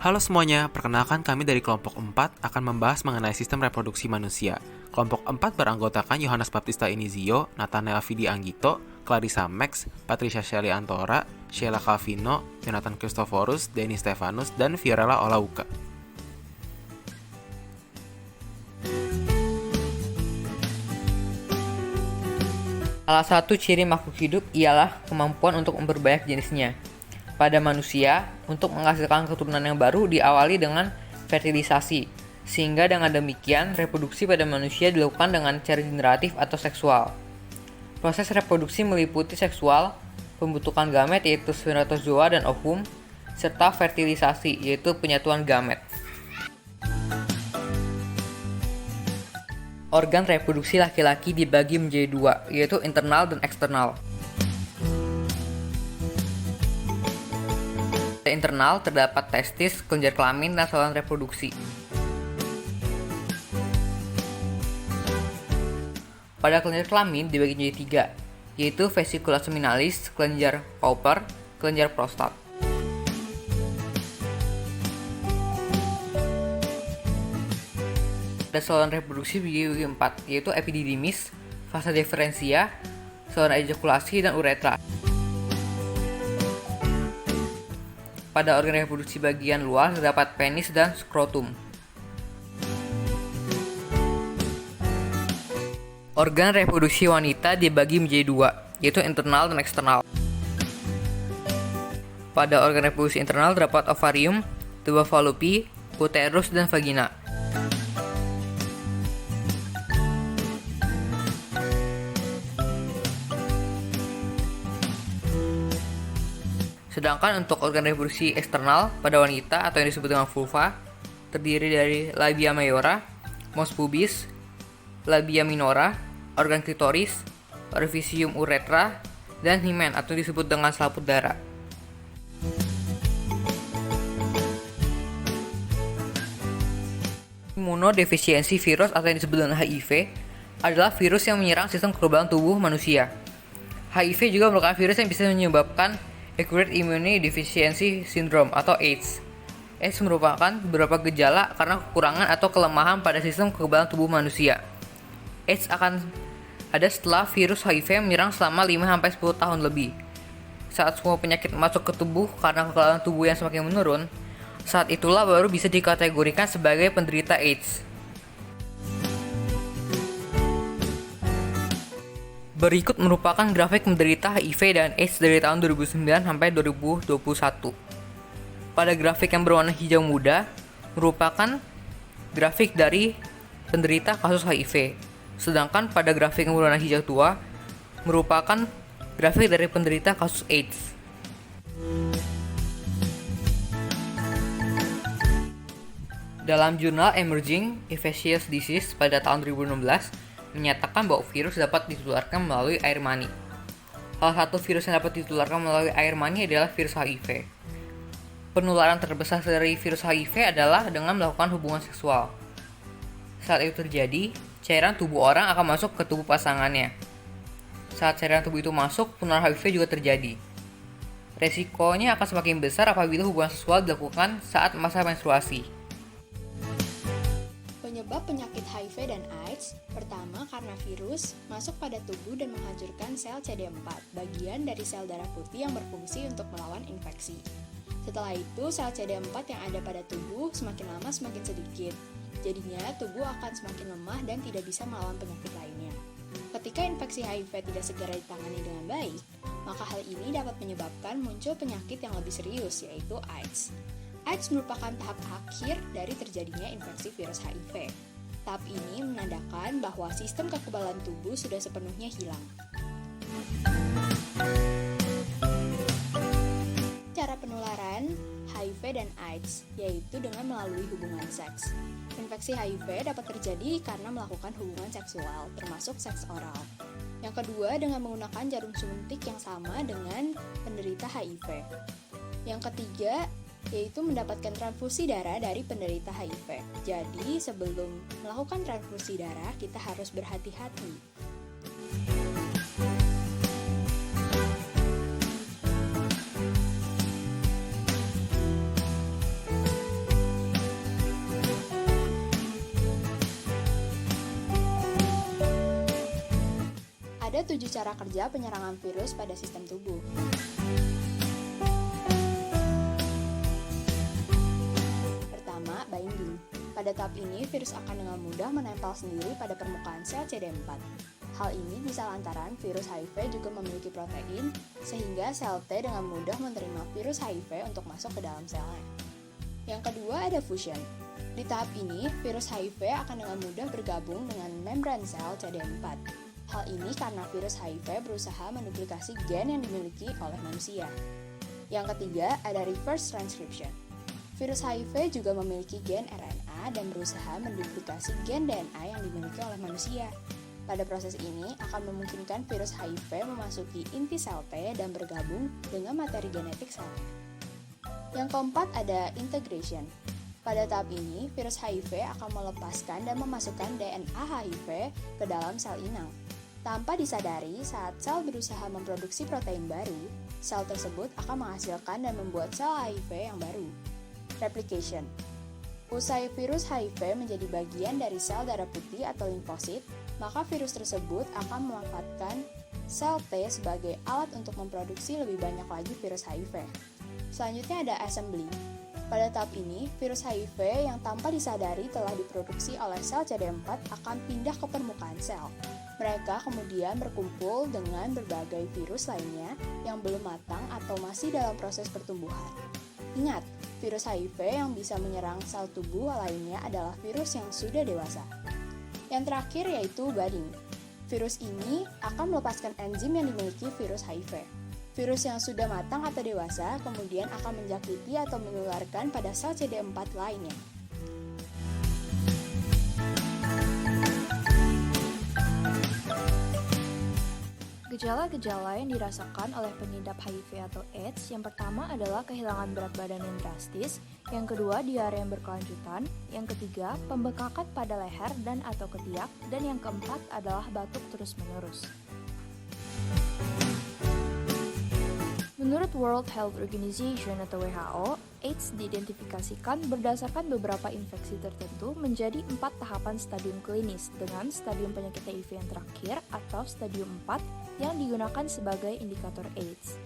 Halo semuanya, perkenalkan kami dari kelompok 4 akan membahas mengenai sistem reproduksi manusia. Kelompok 4 beranggotakan Yohanes Baptista Inizio, Nathanael Vidi Anggito, Clarissa Max, Patricia Shelley Antora, Sheila Calvino, Jonathan Christophorus, Denny Stefanus, dan Fiorella Olauka. Salah satu ciri makhluk hidup ialah kemampuan untuk memperbanyak jenisnya. Pada manusia, untuk menghasilkan keturunan yang baru diawali dengan fertilisasi, sehingga dengan demikian reproduksi pada manusia dilakukan dengan cara generatif atau seksual. Proses reproduksi meliputi seksual, pembentukan gamet yaitu spermatozoa dan ovum, serta fertilisasi yaitu penyatuan gamet. Organ reproduksi laki-laki dibagi menjadi dua, yaitu internal dan eksternal. Pada internal terdapat testis, kelenjar kelamin, dan saluran reproduksi. Pada kelenjar kelamin dibagi menjadi tiga, yaitu vesicula seminalis, kelenjar Cowper, kelenjar prostat. Ada saluran reproduksi dibagi empat, yaitu epididymis, fase deferensia, saluran ejakulasi, dan uretra. Pada organ reproduksi bagian luar terdapat penis dan skrotum. Organ reproduksi wanita dibagi menjadi dua, yaitu internal dan eksternal. Pada organ reproduksi internal terdapat ovarium, tuba fallopi, uterus, dan vagina. Sedangkan untuk organ reproduksi eksternal pada wanita atau yang disebut dengan vulva terdiri dari labia mayora, mos pubis, labia minora, organ klitoris, orificium uretra, dan himen atau disebut dengan selaput darah. Imunodefisiensi virus atau yang disebut dengan HIV adalah virus yang menyerang sistem kekebalan tubuh manusia. HIV juga merupakan virus yang bisa menyebabkan Acquired Immunodeficiency Syndrome atau AIDS. AIDS merupakan beberapa gejala karena kekurangan atau kelemahan pada sistem kekebalan tubuh manusia. AIDS akan ada setelah virus HIV menyerang selama 5-10 tahun lebih. Saat semua penyakit masuk ke tubuh karena kekebalan tubuh yang semakin menurun, saat itulah baru bisa dikategorikan sebagai penderita AIDS. Berikut merupakan grafik penderita HIV dan AIDS dari tahun 2009 sampai 2021. Pada grafik yang berwarna hijau muda merupakan grafik dari penderita kasus HIV, sedangkan pada grafik yang berwarna hijau tua merupakan grafik dari penderita kasus AIDS. Dalam jurnal Emerging Infectious Disease pada tahun 2016 menyatakan bahwa virus dapat ditularkan melalui air mani. Salah satu virus yang dapat ditularkan melalui air mani adalah virus HIV. Penularan terbesar dari virus HIV adalah dengan melakukan hubungan seksual. Saat itu terjadi, cairan tubuh orang akan masuk ke tubuh pasangannya. Saat cairan tubuh itu masuk, penularan HIV juga terjadi. Resikonya akan semakin besar apabila hubungan seksual dilakukan saat masa menstruasi. Penyebab penyakit HIV dan AIDS pertama karena virus masuk pada tubuh dan menghancurkan sel CD4, bagian dari sel darah putih yang berfungsi untuk melawan infeksi. Setelah itu, sel CD4 yang ada pada tubuh semakin lama semakin sedikit. Jadinya, tubuh akan semakin lemah dan tidak bisa melawan penyakit lainnya. Ketika infeksi HIV tidak segera ditangani dengan baik, maka hal ini dapat menyebabkan muncul penyakit yang lebih serius, yaitu AIDS. AIDS merupakan tahap akhir dari terjadinya infeksi virus HIV. Tahap ini menandakan bahwa sistem kekebalan tubuh sudah sepenuhnya hilang. Cara penularan HIV dan AIDS yaitu dengan melalui hubungan seks. Infeksi HIV dapat terjadi karena melakukan hubungan seksual, termasuk seks oral. Yang kedua, dengan menggunakan jarum suntik yang sama dengan penderita HIV. Yang ketiga, yaitu mendapatkan transfusi darah dari penderita HIV. Jadi, sebelum melakukan transfusi darah, kita harus berhati-hati. Ada 7 cara kerja penyerangan virus pada sistem tubuh. Pertama, binding. Pada tahap ini, virus akan dengan mudah menempel sendiri pada permukaan sel CD4. Hal ini bisa lantaran virus HIV juga memiliki protein, sehingga sel T dengan mudah menerima virus HIV untuk masuk ke dalam selnya. Yang kedua ada fusion. Di tahap ini, virus HIV akan dengan mudah bergabung dengan membran sel CD4. Hal ini karena virus HIV berusaha menduplikasi gen yang dimiliki oleh manusia. Yang ketiga ada reverse transcription. Virus HIV juga memiliki gen RNA dan berusaha menduplikasi gen DNA yang dimiliki oleh manusia. Pada proses ini akan memungkinkan virus HIV memasuki inti sel T dan bergabung dengan materi genetik selnya. Yang keempat ada integration. Pada tahap ini, virus HIV akan melepaskan dan memasukkan DNA HIV ke dalam sel inang. Tanpa disadari, saat sel berusaha memproduksi protein baru, sel tersebut akan menghasilkan dan membuat sel HIV yang baru. Replication. Usai virus HIV menjadi bagian dari sel darah putih atau limfosit, maka virus tersebut akan memanfaatkan sel T sebagai alat untuk memproduksi lebih banyak lagi virus HIV. Selanjutnya ada assembly. Pada tahap ini, virus HIV yang tanpa disadari telah diproduksi oleh sel CD4 akan pindah ke permukaan sel. Mereka kemudian berkumpul dengan berbagai virus lainnya yang belum matang atau masih dalam proses pertumbuhan. Ingat, virus HIV yang bisa menyerang sel tubuh lainnya adalah virus yang sudah dewasa. Yang terakhir yaitu budding. Virus ini akan melepaskan enzim yang dimiliki virus HIV. Virus yang sudah matang atau dewasa kemudian akan menjakiti atau menularkan pada sel CD4 lainnya. Gejala-gejala yang dirasakan oleh pengidap HIV atau AIDS yang pertama adalah kehilangan berat badan yang drastis, yang kedua diare yang berkelanjutan, yang ketiga pembengkakan pada leher dan atau ketiak, dan yang keempat adalah batuk terus-menerus. Menurut World Health Organization atau WHO, AIDS diidentifikasikan berdasarkan beberapa infeksi tertentu menjadi 4 tahapan stadium klinis dengan stadium penyakit HIV yang terakhir atau stadium 4 yang digunakan sebagai indikator AIDS.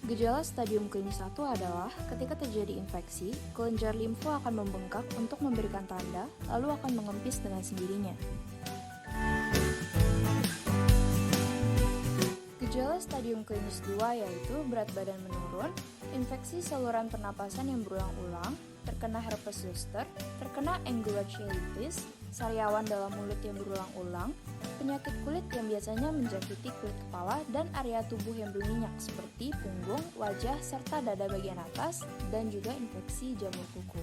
Gejala stadium klinis 1 adalah ketika terjadi infeksi, kelenjar limfu akan membengkak untuk memberikan tanda, lalu akan mengempis dengan sendirinya. Gejala stadium klinis 2 yaitu berat badan menurun, infeksi saluran pernapasan yang berulang-ulang, terkena herpes zoster, terkena angular cheilitis, sariawan dalam mulut yang berulang-ulang, penyakit kulit yang biasanya menjakiti kulit kepala dan area tubuh yang berminyak seperti punggung, wajah, serta dada bagian atas, dan juga infeksi jamur kuku.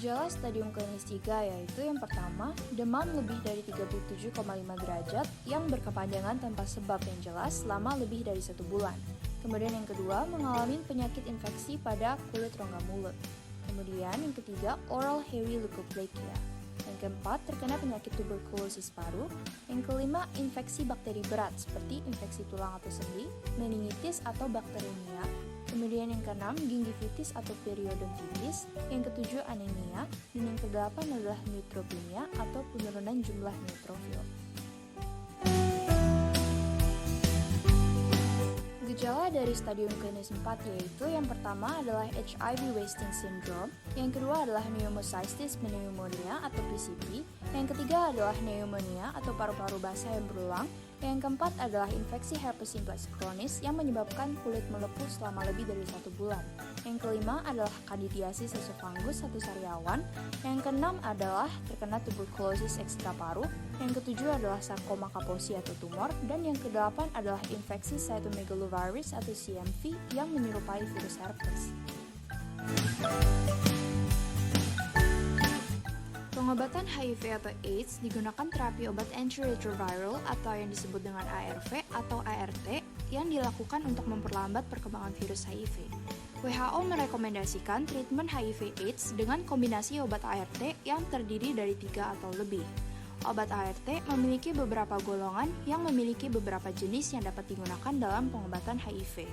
Gejala stadium klinis 3 yaitu yang pertama, demam lebih dari 37,5 derajat yang berkepanjangan tanpa sebab yang jelas selama lebih dari 1 bulan. Kemudian yang kedua, mengalami penyakit infeksi pada kulit rongga mulut. Kemudian yang ketiga, oral hairy leukoplakia. Yang keempat, terkena penyakit tuberkulosis paru. Yang kelima, infeksi bakteri berat seperti infeksi tulang atau sendi, meningitis atau bakteriemia. Kemudian yang keenam, gingivitis atau periodontitis. Yang ketujuh, anemia. Dan yang kedelapan adalah neutropenia atau penurunan jumlah neutrofil. Gejala dari stadium klinis 4 yaitu yang pertama adalah HIV wasting syndrome, yang kedua adalah pneumocystis pneumonia atau PCP, yang ketiga adalah pneumonia atau paru-paru basah yang berulang, yang keempat adalah infeksi herpes simplex kronis yang menyebabkan kulit melepuh selama lebih dari 1 bulan. Yang kelima adalah kandidiasis esophagus atau sariawan, yang keenam adalah terkena tuberkulosis ekstraparu, yang ketujuh adalah sarkoma kaposi atau tumor, dan yang kedelapan adalah infeksi cytomegalovirus atau CMV yang menyerupai virus herpes. Pengobatan HIV atau AIDS digunakan terapi obat antiretroviral atau yang disebut dengan ARV atau ART yang dilakukan untuk memperlambat perkembangan virus HIV. WHO merekomendasikan treatment HIV/AIDS dengan kombinasi obat ART yang terdiri dari 3 atau lebih. Obat ART memiliki beberapa golongan yang memiliki beberapa jenis yang dapat digunakan dalam pengobatan HIV.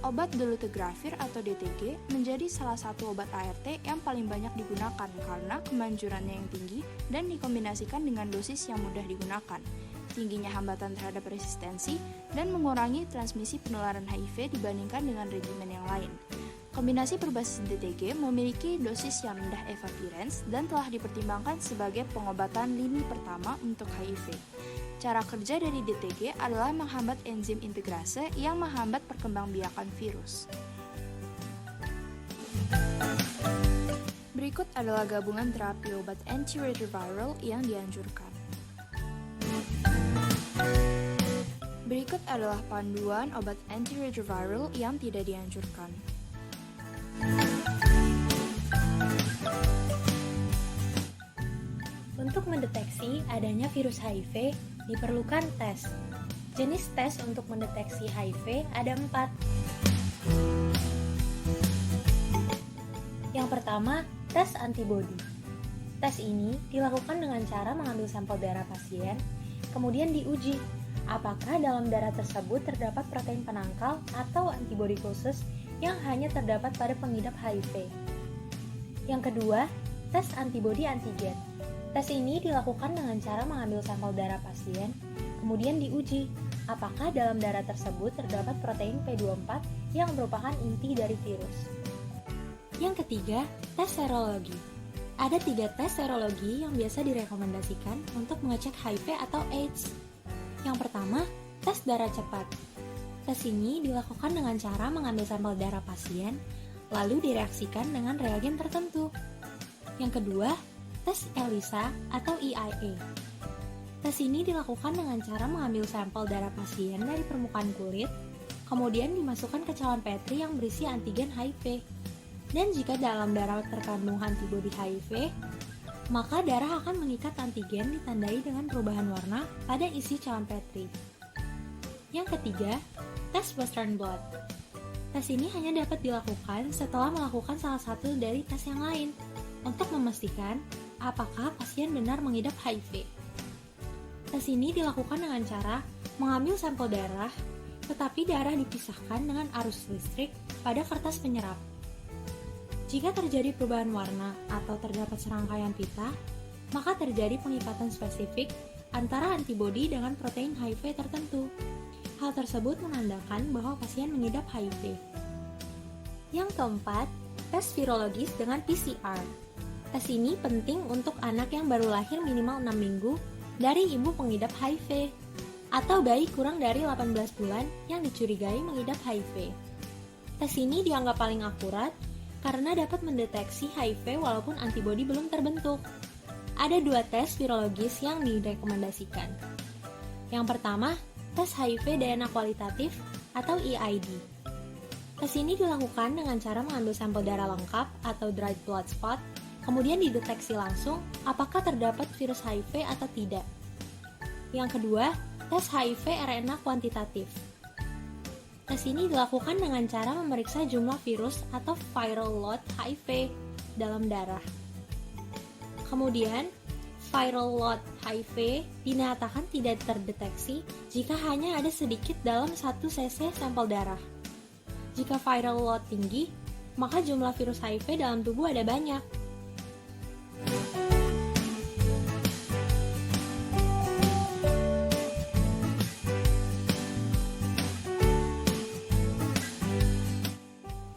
obat dolutegravir atau DTG menjadi salah satu obat ART yang paling banyak digunakan karena kemanjurannya yang tinggi dan dikombinasikan dengan dosis yang mudah digunakan, tingginya hambatan terhadap resistensi, dan mengurangi transmisi penularan HIV dibandingkan dengan regimen yang lain. Kombinasi berbasis DTG memiliki dosis yang rendah evavirens dan telah dipertimbangkan sebagai pengobatan lini pertama untuk HIV. Cara kerja dari DTG adalah menghambat enzim integrase yang menghambat perkembangbiakan virus. Berikut adalah gabungan terapi obat antiretroviral yang dianjurkan. Berikut adalah panduan obat antiretroviral yang tidak dianjurkan. Untuk mendeteksi adanya virus HIV, diperlukan tes. Jenis tes untuk mendeteksi HIV ada 4. Yang pertama, tes antibodi. Tes ini dilakukan dengan cara mengambil sampel darah pasien, kemudian diuji apakah dalam darah tersebut terdapat protein penangkal atau antibodi khusus yang hanya terdapat pada pengidap HIV. Yang kedua, tes antibodi antigen. Tes ini dilakukan dengan cara mengambil sampel darah pasien, kemudian diuji apakah dalam darah tersebut terdapat protein P24 yang merupakan inti dari virus. Yang ketiga, tes serologi. Ada 3 tes serologi yang biasa direkomendasikan untuk mengecek HIV atau AIDS. Yang pertama, tes darah cepat. Tes ini dilakukan dengan cara mengambil sampel darah pasien, lalu direaksikan dengan reagen tertentu. Yang kedua, tes ELISA atau EIA. Tes ini dilakukan dengan cara mengambil sampel darah pasien dari permukaan kulit, kemudian dimasukkan ke cawan Petri yang berisi antigen HIV. Dan jika dalam darah terkandung antibodi HIV, maka darah akan mengikat antigen ditandai dengan perubahan warna pada isi cawan Petri. Yang ketiga, tes Western blot. Tes ini hanya dapat dilakukan setelah melakukan salah satu dari tes yang lain untuk memastikan apakah pasien benar mengidap HIV. Tes ini dilakukan dengan cara mengambil sampel darah, tetapi darah dipisahkan dengan arus listrik pada kertas penyerap. Jika terjadi perubahan warna atau terdapat serangkaian pita, maka terjadi pengikatan spesifik antara antibodi dengan protein HIV tertentu. Hal tersebut menandakan bahwa pasien mengidap HIV. Yang keempat, tes virologis dengan PCR. Tes ini penting untuk anak yang baru lahir minimal 6 minggu dari ibu pengidap HIV atau bayi kurang dari 18 bulan yang dicurigai mengidap HIV. Tes ini dianggap paling akurat karena dapat mendeteksi HIV walaupun antibodi belum terbentuk. Ada 2 tes virologis yang direkomendasikan. Yang pertama, tes HIV DNA kualitatif atau EID. Tes ini dilakukan dengan cara mengambil sampel darah lengkap atau dried blood spot, kemudian dideteksi langsung apakah terdapat virus HIV atau tidak. Yang kedua, tes HIV RNA kuantitatif. Tes ini dilakukan dengan cara memeriksa jumlah virus atau viral load HIV dalam darah. Kemudian, viral load HIV dinyatakan tidak terdeteksi jika hanya ada sedikit dalam 1 cc sampel darah. Jika viral load tinggi, maka jumlah virus HIV dalam tubuh ada banyak.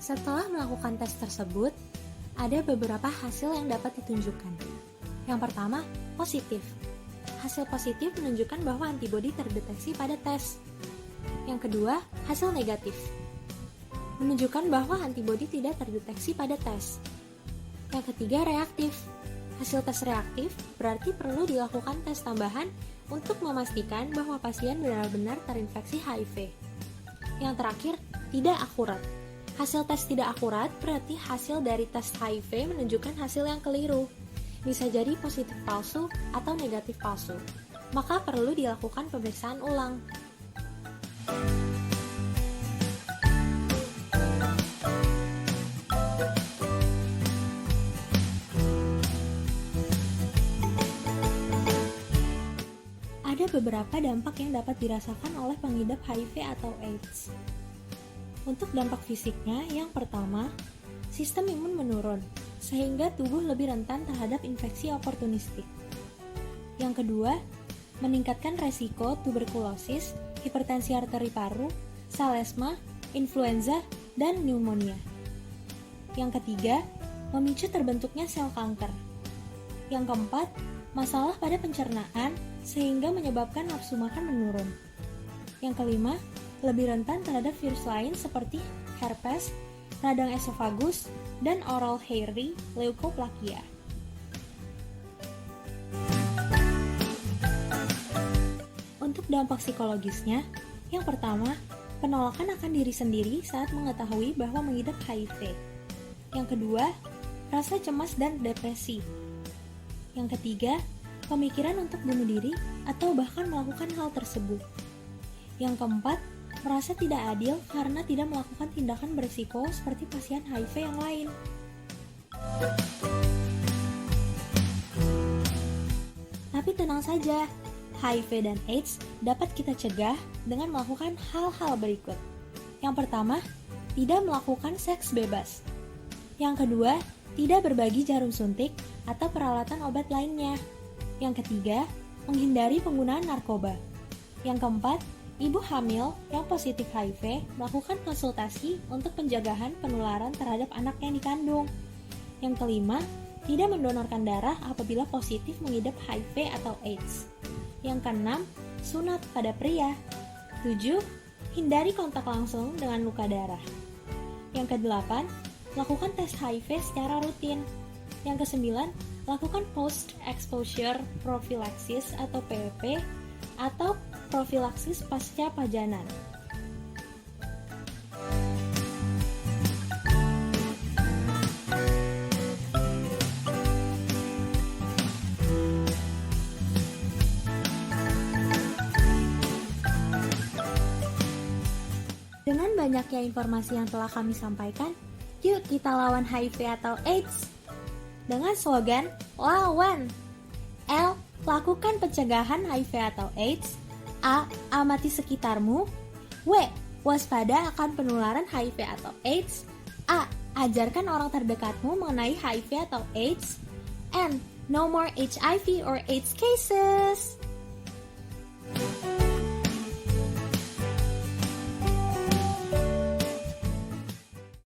Setelah melakukan tes tersebut, ada beberapa hasil yang dapat ditunjukkan. Yang pertama, positif. Hasil positif menunjukkan bahwa antibodi terdeteksi pada tes. Yang kedua, hasil negatif. Menunjukkan bahwa antibodi tidak terdeteksi pada tes. Yang ketiga, reaktif. Hasil tes reaktif berarti perlu dilakukan tes tambahan untuk memastikan bahwa pasien benar-benar terinfeksi HIV. Yang terakhir, tidak akurat. Hasil tes tidak akurat berarti hasil dari tes HIV menunjukkan hasil yang keliru. Bisa jadi positif palsu atau negatif palsu. Maka perlu dilakukan pemeriksaan ulang. Ada beberapa dampak yang dapat dirasakan oleh pengidap HIV atau AIDS. Untuk dampak fisiknya, yang pertama, sistem imun menurun, sehingga tubuh lebih rentan terhadap infeksi oportunistik. Yang kedua, meningkatkan resiko tuberkulosis, hipertensi arteri paru, salesma, influenza, dan pneumonia. Yang ketiga, memicu terbentuknya sel kanker. Yang keempat, masalah pada pencernaan, sehingga menyebabkan nafsu makan menurun. Yang kelima, lebih rentan terhadap virus lain seperti herpes, radang esofagus, dan oral hairy leukoplakia. Untuk dampak psikologisnya, yang pertama, penolakan akan diri sendiri saat mengetahui bahwa mengidap HIV. Yang kedua, rasa cemas dan depresi. Yang ketiga, pemikiran untuk bunuh diri atau bahkan melakukan hal tersebut. Yang keempat, merasa tidak adil karena tidak melakukan tindakan berisiko seperti pasien HIV yang lain. Tapi tenang saja, HIV dan AIDS dapat kita cegah dengan melakukan hal-hal berikut. Yang pertama, tidak melakukan seks bebas. Yang kedua, tidak berbagi jarum suntik atau peralatan obat lainnya. Yang ketiga, menghindari penggunaan narkoba. Yang keempat, ibu hamil yang positif HIV melakukan konsultasi untuk pencegahan penularan terhadap anak yang dikandung. Yang kelima, tidak mendonorkan darah apabila positif mengidap HIV atau AIDS. Yang keenam, sunat pada pria. 7. Hindari kontak langsung dengan luka darah. Yang kedelapan, lakukan tes HIV secara rutin. Yang kesembilan, lakukan post-exposure prophylaxis atau PEP atau profilaksis pasca pajanan. Dengan banyaknya informasi yang telah kami sampaikan, yuk kita lawan HIV atau AIDS. Dengan slogan, lawan. L. Lakukan pencegahan HIV atau AIDS. A. Amati sekitarmu. W. Waspada akan penularan HIV atau AIDS. A. Ajarkan orang terdekatmu mengenai HIV atau AIDS. N. No more HIV or AIDS cases.